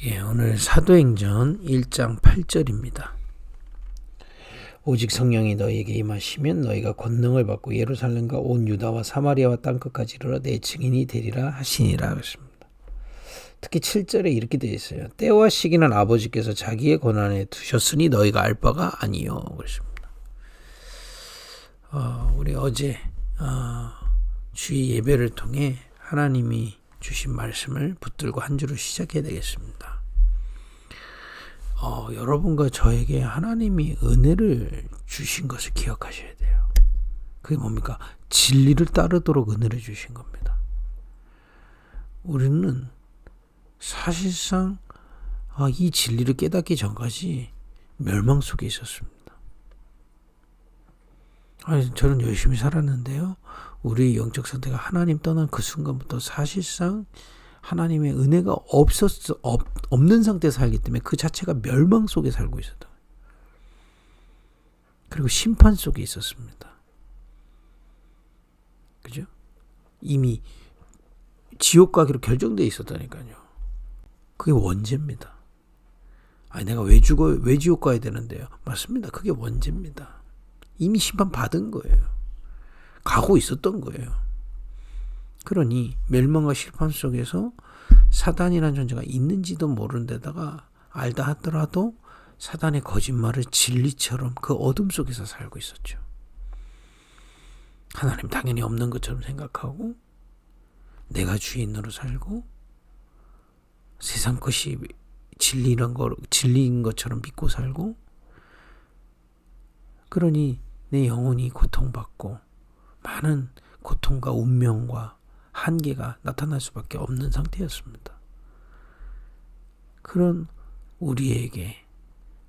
오늘 사도행전 1장 8절입니다. 오직 성령이 너희에게 임하시면 너희가 권능을 받고 예루살렘과 온 유다와 사마리아와 땅끝까지 이르러 내 증인이 되리라 하시니라 그랬습니다. 특히 7절에 이렇게 되어 있어요. 때와 시기는 아버지께서 자기의 권한에 두셨으니 너희가 알 바가 아니요 그랬습니다. 우리 어제 주의 예배를 통해 하나님이 주신 말씀을 붙들고 한 주를 시작해야 되겠습니다. 여러분과 저에게 하나님이 은혜를 주신 것을 기억하셔야 돼요. 그게 뭡니까? 진리를 따르도록 은혜를 주신 겁니다. 우리는 사실상 이 진리를 깨닫기 전까지 멸망 속에 있었습니다. 저는 열심히 살았는데요. 우리의 영적 상태가 하나님 떠난 그 순간부터 사실상 하나님의 은혜가 없는 상태에서 살기 때문에 그 자체가 멸망 속에 살고 있었다. 그리고 심판 속에 있었습니다. 그죠? 이미 지옥 가기로 결정되어 있었다니까요. 그게 원죄입니다. 내가 왜 지옥 가야 되는데요? 맞습니다. 그게 원죄입니다. 이미 심판 받은 거예요. 가고 있었던 거예요. 그러니 멸망과 심판 속에서 사단이라는 존재가 있는지도 모르는 데다가 알다 하더라도 사단의 거짓말을 진리처럼 그 어둠 속에서 살고 있었죠. 하나님 당연히 없는 것처럼 생각하고 내가 주인으로 살고 세상 것이 진리인 것처럼 믿고 살고, 그러니 내 영혼이 고통받고 많은 고통과 운명과 한계가 나타날 수밖에 없는 상태였습니다. 그런 우리에게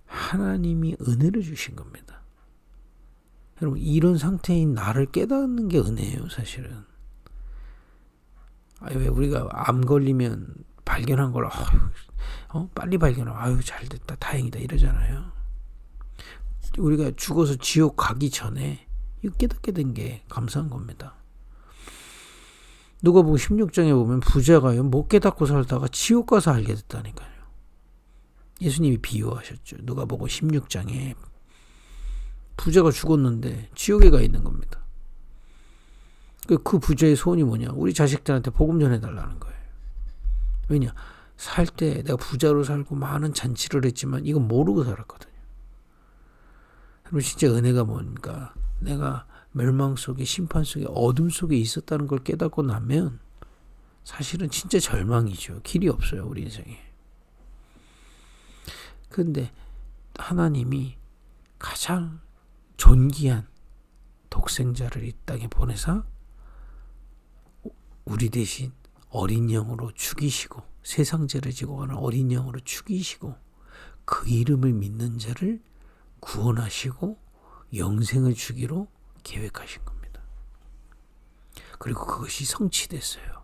하나님이 은혜를 주신 겁니다. 여러분, 이런 상태인 나를 깨닫는 게 은혜예요, 사실은. 왜 우리가 암 걸리면 발견한 걸 빨리 발견하고 잘됐다, 다행이다 이러잖아요. 우리가 죽어서 지옥 가기 전에 이거 깨닫게 된 게 감사한 겁니다. 누가복음 16장에 보면 부자가요, 못 깨닫고 살다가 지옥 가서 알게 됐다니까요. 예수님이 비유하셨죠. 누가복음 16장에 부자가 죽었는데 지옥에 가 있는 겁니다. 그 부자의 소원이 뭐냐? 우리 자식들한테 복음 전해달라는 거예요. 왜냐? 살 때 내가 부자로 살고 많은 잔치를 했지만 이건 모르고 살았거든요. 그럼 진짜 은혜가 뭔가? 내가 멸망 속에, 심판 속에, 어둠 속에 있었다는 걸 깨닫고 나면 사실은 진짜 절망이죠. 길이 없어요, 우리 인생에. 그런데 하나님이 가장 존귀한 독생자를 이 땅에 보내사 우리 대신 어린 양으로 죽이시고, 세상 죄를 지고 가는 어린 양으로 죽이시고, 그 이름을 믿는 자를 구원하시고 영생을 주기로 계획하신 겁니다. 그리고 그것이 성취됐어요.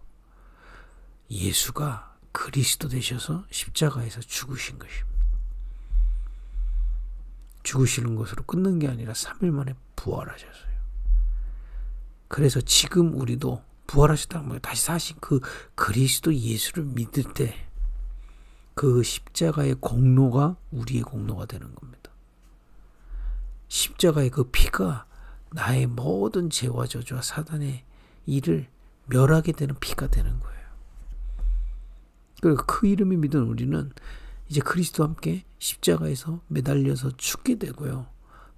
예수가 그리스도 되셔서 십자가에서 죽으신 것입니다. 죽으시는 것으로 끝난 게 아니라 3일 만에 부활하셨어요. 그래서 지금 우리도 부활하셨다는 거예요. 다시 사신 그 그리스도 예수를 믿을 때 그 십자가의 공로가 우리의 공로가 되는 겁니다. 십자가의 그 피가 나의 모든 죄와 저주와 사단의 일을 멸하게 되는 피가 되는 거예요. 그리고 그 이름을 믿은 우리는 이제 그리스도와 함께 십자가에서 매달려서 죽게 되고요.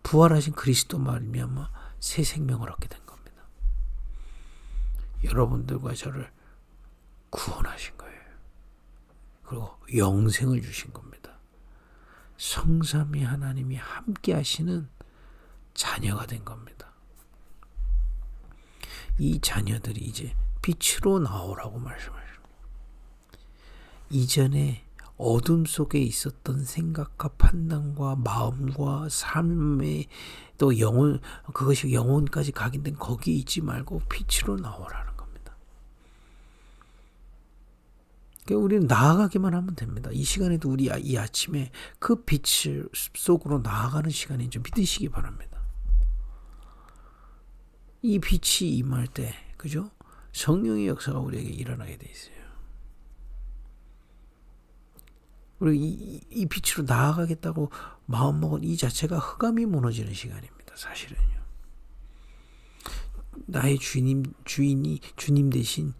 부활하신 그리스도 말미암아 새 생명을 얻게 된 겁니다. 여러분들과 저를 구원하신 거예요. 그리고 영생을 주신 겁니다. 성삼위 하나님이 함께 하시는 자녀가 된 겁니다. 이 자녀들이 이제 빛으로 나오라고 말씀하십니다. 이전에 어둠 속에 있었던 생각과 판단과 마음과 삶의 또 영혼, 그것이 영혼까지 각인된 거기에 있지 말고 빛으로 나오라는 겁니다. 그러니까 우리는 나아가기만 하면 됩니다. 이 시간에도 우리 이 아침에 그 빛 속으로 나아가는 시간인 줄 믿으시기 바랍니다. 이 빛이 임할 때, 그죠? 성령의 역사가 우리에게 일어나게 돼 있어요. 우리 이 빛으로 나아가겠다고 마음먹은 이 자체가 흑암이 무너지는 시간입니다. 사실은요. 나의 주인이 주님 대신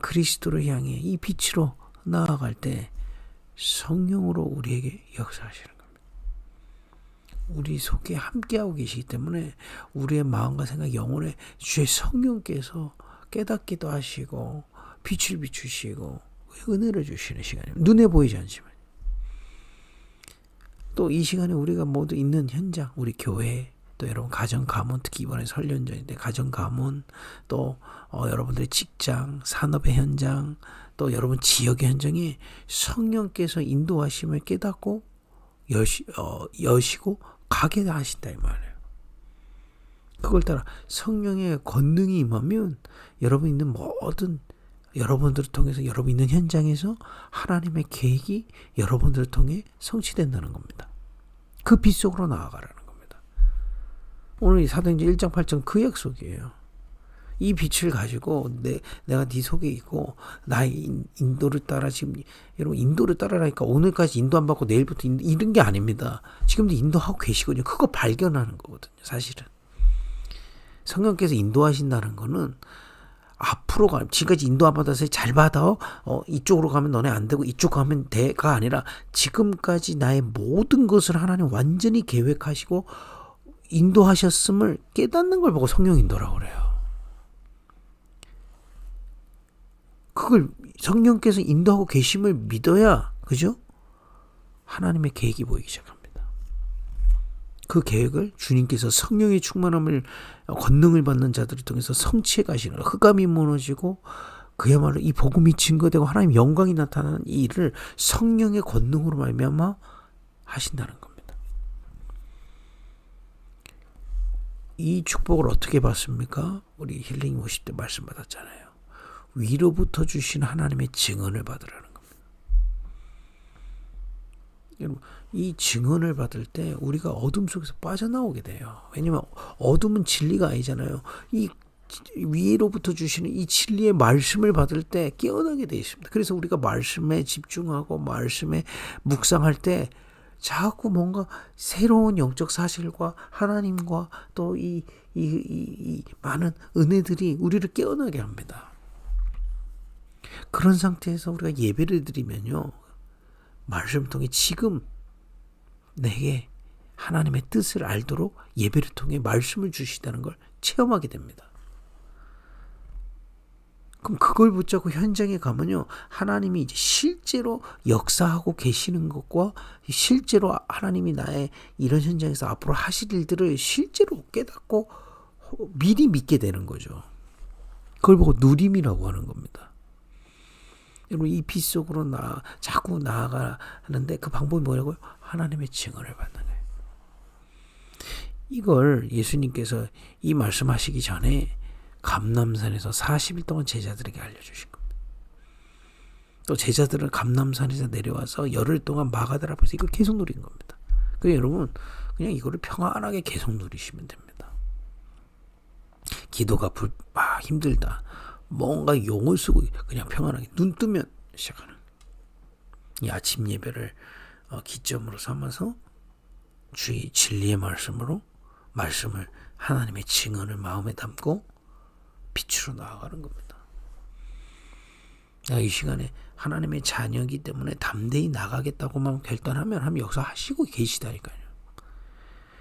그리스도를 향해 이 빛으로 나아갈 때 성령으로 우리에게 역사하시는 겁니다. 우리 속에 함께하고 계시기 때문에 우리의 마음과 생각, 영혼에 주의 성령께서 깨닫기도 하시고 빛을 비추시고 은혜를 주시는 시간입니다. 눈에 보이지 않지만 또 이 시간에 우리가 모두 있는 현장, 우리 교회, 또 여러분 가정 가문, 특히 이번에 설 연전인데 가정 가문, 또 여러분들의 직장, 산업의 현장, 또 여러분 지역의 현장에 성령께서 인도하심을 깨닫고 여시고 가게 하신다 이 말이에요. 그걸 따라 성령의 권능이 임하면 여러분 있는 모든 여러분들을 통해서 여러분 있는 현장에서 하나님의 계획이 여러분들을 통해 성취된다는 겁니다. 그 빛 속으로 나아가라는 겁니다. 오늘 사도행전 1장 8장 그 약속이에요. 이 빛을 가지고 내가 네 속에 있고 나의 인도를 따라 지금 여러분 인도를 따라라니까 오늘까지 인도 안 받고 내일부터 이런 게 아닙니다. 지금도 인도하고 계시거든요. 그거 발견하는 거거든요. 사실은 성령께서 인도하신다는 거는 앞으로 가 지금까지 인도 안 받아서 잘 받아 이쪽으로 가면 너네 안 되고 이쪽 가면 돼가 아니라 지금까지 나의 모든 것을 하나님 완전히 계획하시고 인도하셨음을 깨닫는 걸 보고 성령 인도라고 그래요. 그걸 성령께서 인도하고 계심을 믿어야 그죠? 하나님의 계획이 보이기 시작합니다. 그 계획을 주님께서 성령의 충만함을 권능을 받는 자들을 통해서 성취해 가시는 흑암이 무너지고 그야말로 이 복음이 증거되고 하나님 영광이 나타나는 이 일을 성령의 권능으로 말미암아 하신다는 겁니다. 이 축복을 어떻게 받습니까? 우리 힐링 모실 때 말씀 받았잖아요. 위로부터 주신 하나님의 증언을 받으라는 겁니다. 여러분, 이 증언을 받을 때 우리가 어둠 속에서 빠져나오게 돼요. 왜냐하면 어둠은 진리가 아니잖아요. 이 위로부터 주시는 이 진리의 말씀을 받을 때 깨어나게 되어 있습니다. 그래서 우리가 말씀에 집중하고 말씀에 묵상할 때 자꾸 뭔가 새로운 영적 사실과 하나님과 또 이 많은 은혜들이 우리를 깨어나게 합니다. 그런 상태에서 우리가 예배를 드리면요. 말씀을 통해 지금 내게 하나님의 뜻을 알도록 예배를 통해 말씀을 주시다는 걸 체험하게 됩니다. 그럼 그걸 붙잡고 현장에 가면요. 하나님이 이제 실제로 역사하고 계시는 것과 실제로 하나님이 나의 이런 현장에서 앞으로 하실 일들을 실제로 깨닫고 미리 믿게 되는 거죠. 그걸 보고 누림이라고 하는 겁니다. 여러분 이 빛 속으로 자꾸 나아가는데 그 방법이 뭐냐고요? 하나님의 증언을 받는 거예요. 이걸 예수님께서 이 말씀하시기 전에 감람산에서 40일 동안 제자들에게 알려주신 겁니다. 또 제자들은 감람산에서 내려와서 열흘 동안 마가들 앞에서 이걸 계속 누린 겁니다. 그래서 여러분 그냥 이거를 평안하게 계속 누리시면 됩니다. 기도가 힘들다. 뭔가 용을 쓰고 그냥 평안하게 눈 뜨면 시작하는 이 아침 예배를 기점으로 삼아서 주의 진리의 말씀을 하나님의 증언을 마음에 담고 빛으로 나아가는 겁니다. 이 시간에 하나님의 자녀이기 때문에 담대히 나가겠다고만 결단하면 하나님 역사하시고 계시다니까요.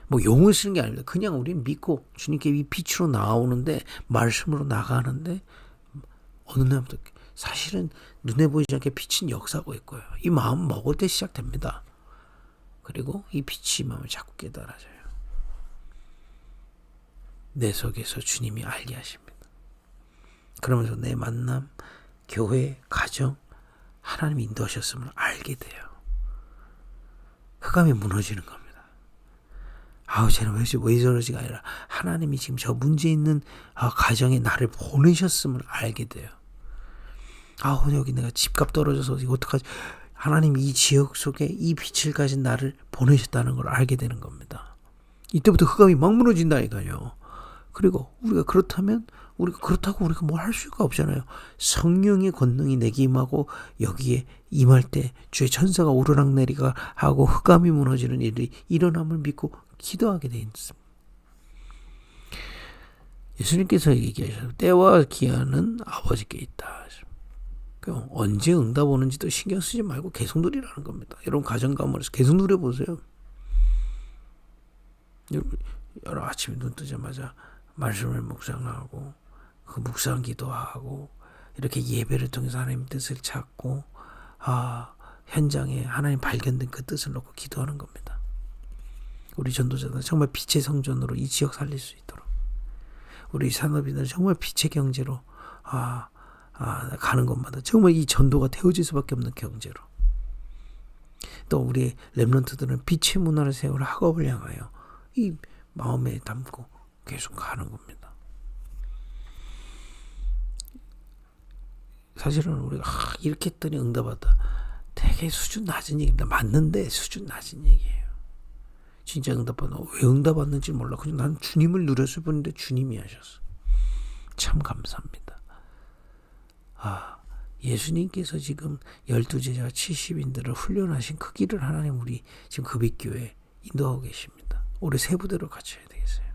뭐 용을 쓰는 게 아닙니다. 그냥 우리는 믿고 주님께 이 빛으로 나오는데 말씀으로 나가는데 어느 날부터 사실은 눈에 보이지 않게 빛은 역사하고 있고요. 이 마음 먹을 때 시작됩니다. 그리고 이 빛이 마음을 자꾸 깨달아져요. 내 속에서 주님이 알게 하십니다. 그러면서 내 만남, 교회, 가정 하나님이 인도하셨음을 알게 돼요. 흑암이 무너지는 겁니다. 쟤는 왜 저러지가 아니라 하나님이 지금 저 문제 있는 가정에 나를 보내셨음을 알게 돼요. 여기 내가 집값 떨어져서 이거 어떡하지? 하나님이 이 지역 속에 이 빛을 가진 나를 보내셨다는 걸 알게 되는 겁니다. 이때부터 흑암이 막 무너진다니까요. 그리고 우리가 그렇다면 우리가 그렇다고 우리가 뭘 할 수가 없잖아요. 성령의 권능이 내게 임하고 여기에 임할 때 주의 천사가 오르락내리가 하고 흑암이 무너지는 일이 일어남을 믿고 기도하게 돼 있습니다. 예수님께서 얘기하셔서 때와 기한은 아버지께 있다. 언제 응답 오는지도 신경 쓰지 말고 계속 누리라는 겁니다. 여러분 가정 가문에서 계속 누려보세요. 여러분 아침에 눈 뜨자마자 말씀을 묵상하고 그 묵상 기도하고 이렇게 예배를 통해서 하나님 뜻을 찾고 현장에 하나님 발견된 그 뜻을 놓고 기도하는 겁니다. 우리 전도자들은 정말 빛의 성전으로 이 지역 살릴 수 있도록 우리 산업인들은 정말 빛의 경제로 가는 곳마다 정말 이 전도가 되어질 수밖에 없는 경제로 또 우리 렘넌트들은 빛의 문화를 세울 학업을 향하여 이 마음에 담고 계속 가는 겁니다. 사실은 우리가 이렇게 했더니 응답받다 되게 수준 낮은 얘기입니다. 맞는데 수준 낮은 얘기예요. 진짜 응답받나 왜 응답받는지 몰라. 그냥 난 주님을 누렸을 뿐인데 주님이 하셨어. 참 감사합니다. 예수님께서 지금 12제자 70인들을 훈련하신 그 길을 하나님 우리 지금 급입교회에 인도하고 계십니다. 올해 세부대로 갖춰야 되겠어요.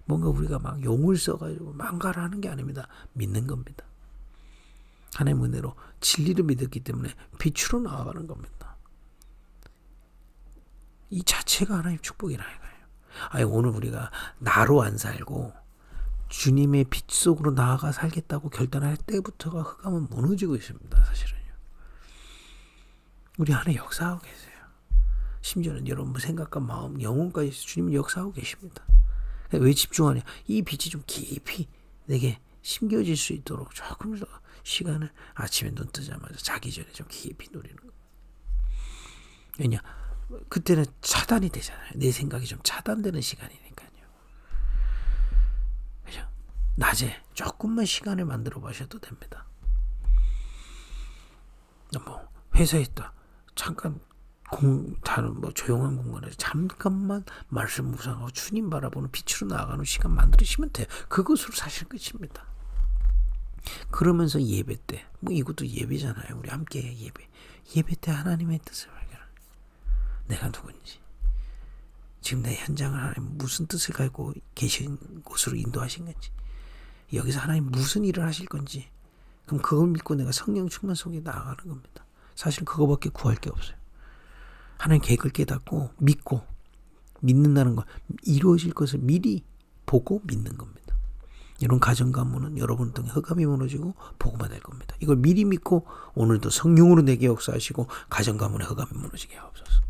뭔가 우리가 막 용을 써가지고 망가를 하는 게 아닙니다. 믿는 겁니다. 하나님 은혜로 진리를 믿었기 때문에 빛으로 나아가는 겁니다. 이 자체가 하나님 축복이라는 거예요. 오늘 우리가 나로 안 살고 주님의 빛 속으로 나아가 살겠다고 결단할 때부터가 흑암은 무너지고 있습니다. 사실은요. 우리 안에 역사하고 계세요. 심지어는 여러분 생각과 마음, 영혼까지 주님은 역사하고 계십니다. 왜 집중하냐? 이 빛이 좀 깊이 내게 심겨질 수 있도록 조금 더 시간을 아침에 눈 뜨자마자 자기 전에 좀 깊이 누리는 거예요. 왜냐? 그때는 차단이 되잖아요. 내 생각이 좀 차단되는 시간이니까요. 그죠? 낮에 조금만 시간을 만들어 보셔도 됩니다. 회사에 있다. 잠깐 다른 조용한 공간에서 잠깐만 말씀 묵상하고 주님 바라보는 빛으로 나아가는 시간 만들으시면 돼요. 그것으로 사실 끝입니다. 그러면서 예배 때 이것도 예배잖아요. 우리 함께 예배 때 하나님의 뜻을 발견하는 내가 누군지 지금 내 현장을 하나님 무슨 뜻을 가지고 계신 곳으로 인도하신 건지 여기서 하나님 무슨 일을 하실 건지 그럼 그걸 믿고 내가 성령 충만 속에 나아가는 겁니다. 사실 그거밖에 구할 게 없어요. 하나님 계획을 깨닫고 믿고 믿는다는 것 이루어질 것을 미리 보고 믿는 겁니다. 이런 가정 가문은 여러분 등에 흑암이 무너지고 복음화 될 겁니다. 이걸 미리 믿고 오늘도 성령으로 내게 역사하시고 가정 가문의 흑암이 무너지게 하옵소서.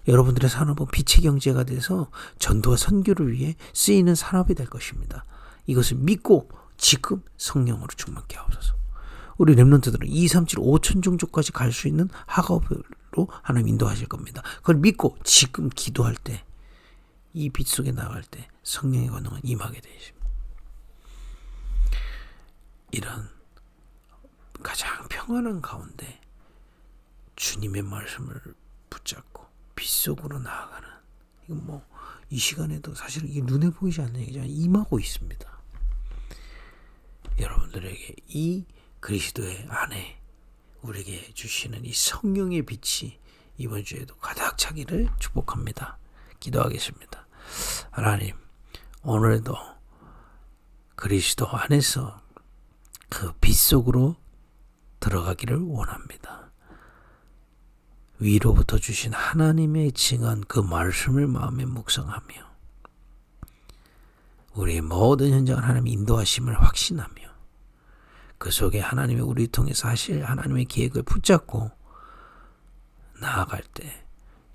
여러분들의 산업은 빛의 경제가 돼서 전도와 선교를 위해 쓰이는 산업이 될 것입니다. 이것을 믿고 지금 성령으로 충만케 하옵소서. 우리 렘넌트들은 2, 3, 7, 5천 종족까지 갈 수 있는 학업으로 하나님 인도하실 겁니다. 그걸 믿고 지금 기도할 때 이 빛 속에 나갈 때 성령의 권능은 임하게 되십니다. 이런 가장 평안한 가운데 주님의 말씀을 붙잡고 빛 속으로 나아가는 이건 이 시간에도 사실은 이게 눈에 보이지 않는 얘기지만 임하고 있습니다. 여러분들에게 이 그리스도의 안에 우리에게 주시는 이 성령의 빛이 이번 주에도 가득 차기를 축복합니다. 기도하겠습니다. 하나님, 오늘도 그리스도 안에서 그 빛 속으로 들어가기를 원합니다. 위로부터 주신 하나님의 증언 그 말씀을 마음에 묵상하며 우리의 모든 현장을 하나님의 인도하심을 확신하며 그 속에 하나님의 우리를 통해서 하실 하나님의 계획을 붙잡고 나아갈 때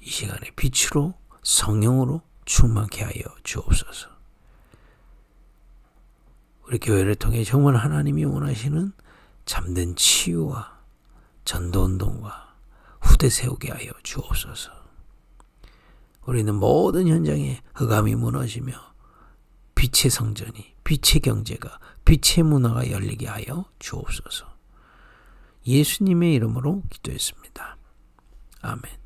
이 시간에 빛으로 성령으로 충만케 하여 주옵소서. 우리 교회를 통해 정말 하나님이 원하시는 참된 치유와 전도운동과 후대 세우게 하여 주옵소서. 우리는 모든 현장에 흑암이 무너지며 빛의 성전이 빛의 경제가 빛의 문화가 열리게 하여 주옵소서. 예수님의 이름으로 기도했습니다. 아멘.